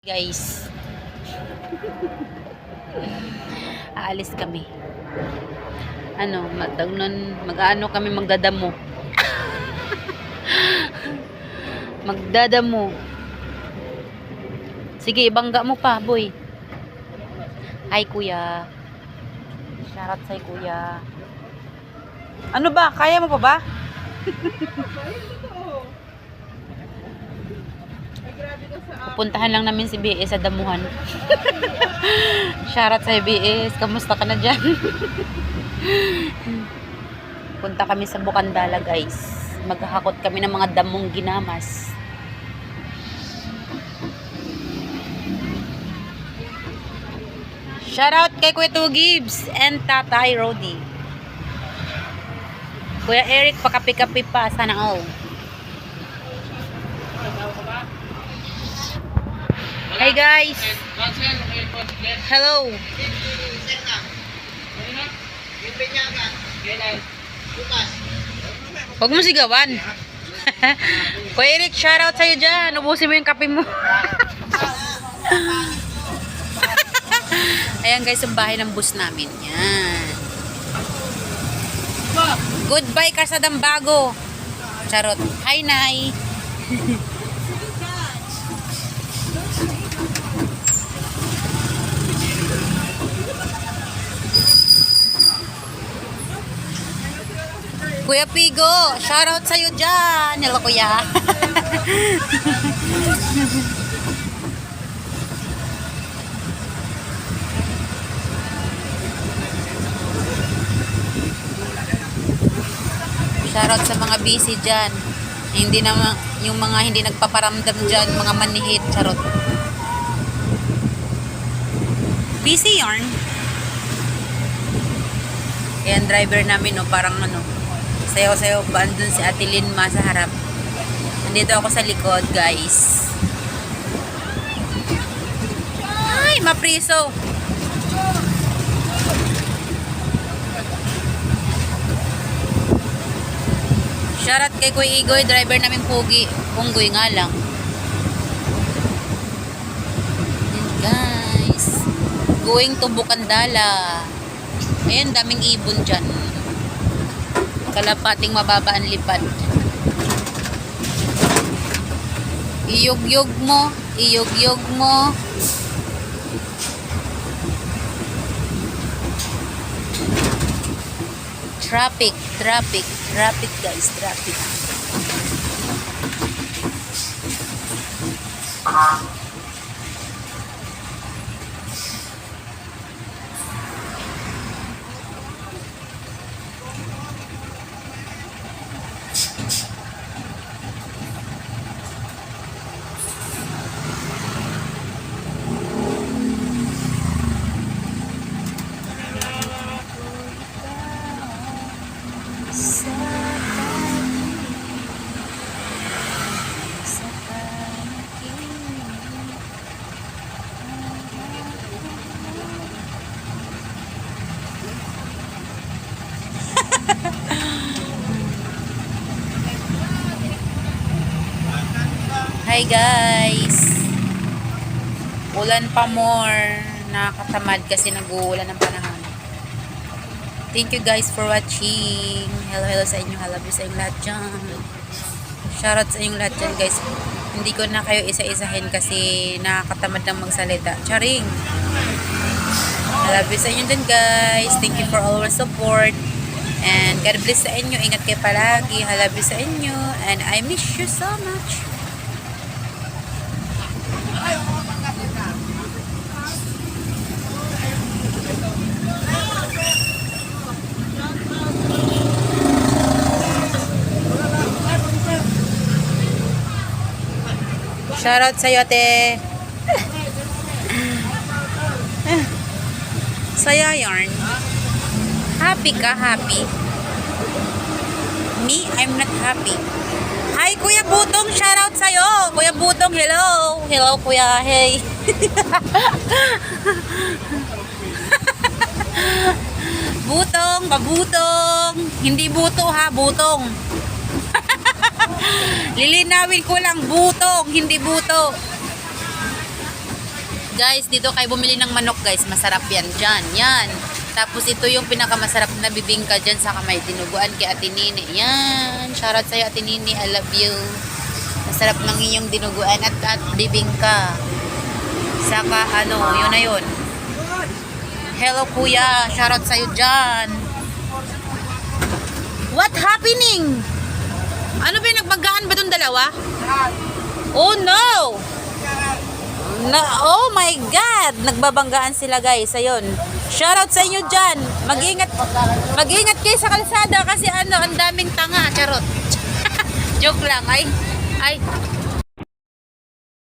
Guys, aalis kami. Mag-ano kami, magdadamo. Magdadamo. Sige, ibangga mo pa, boy. Hi, kuya. Shoutout sa'yo, kuya. Ano ba? Kaya mo pa ba? Pupuntahan lang namin si BS sa damuhan. Shoutout sa BS. Kamusta ka na dyan? Punta kami sa Bukandala, guys. Maghahakot kami ng mga damong ginamas. Shoutout kay Kuya Two Gibbs and Tatay Rody. Kuya Eric, pakapi-kapi pa. Sana all. Hey guys. Hello. Huwag mo sigawan. Kuya Eric, shoutout sa'yo dyan. Ubusin mo yung kape mo. Ayan guys, ang bahay ng bus namin. Yan. Goodbye Kasadambago. Charot. Hi, Nay. Kuya Pigo, shoutout sa'yo dyan. Hello, kuya. Shoutout sa mga busy dyan. Hindi naman, yung mga hindi nagpaparamdam dyan, mga manihit. Charot. Busy yarn. Ayan, driver namin, no, parang ano, sayo-sayo ba andun si Ate Linma sa harap. Nandito ako sa likod, guys. Ay, mapriso. Shoutout kay Kuya Igoy, driver namin Pugi. Punggoy nga lang. And guys, going to Bukandala. Ayan, daming ibon dyan. Kalapating mababa ang lipad. Iyog-yog mo. Iyog-yog mo. Traffic, traffic, traffic guys, traffic. Hi guys. Ulan pa more. Nakakatamad kasi nag-uulan ng panahon. Thank you guys for watching. Hello sa inyo. Hello sa inyong lahat dyan. Shoutout sa inyong lahat dyan guys. Hindi ko na kayo isa-isahin kasi nakakatamad ng magsalita. Charing. Hello sa inyo dyan guys. Thank you for all your support. And God bless sa inyo. Ingat kayo palagi. Hello sa inyo. And I miss you so much. Shoutout sa'yo, ate. Saya yarn. Happy ka? Happy? Me? I'm not happy. Hi, Kuya Butong. Shoutout sa'yo. Kuya Butong, hello. Hello, Kuya. Hey. Butong, babutong. Hindi buto ha, butong. Lilinawin ko lang, butong, hindi buto. Guys, dito kayo bumili ng manok guys. Masarap yan dyan. Yan. Tapos ito yung pinakamasarap na bibingka dyan sa kamay. Dinuguan kay Ate Nini. Yan. Shoutout sa'yo Ate Nini. I love you. Masarap ng iyong dinuguan at bibingka. Saka ano, yun na yun. Hello kuya. Shoutout sa'yo dyan. What happening? Ano ba nagmagaan ba itong dalawa? Oh no! Oh my God! Nagbabanggaan sila guys. Ayun. Shoutout sa inyo dyan. Mag-ingat kayo sa kalsada kasi ano, ang daming tanga. Charot. Joke lang. Ay,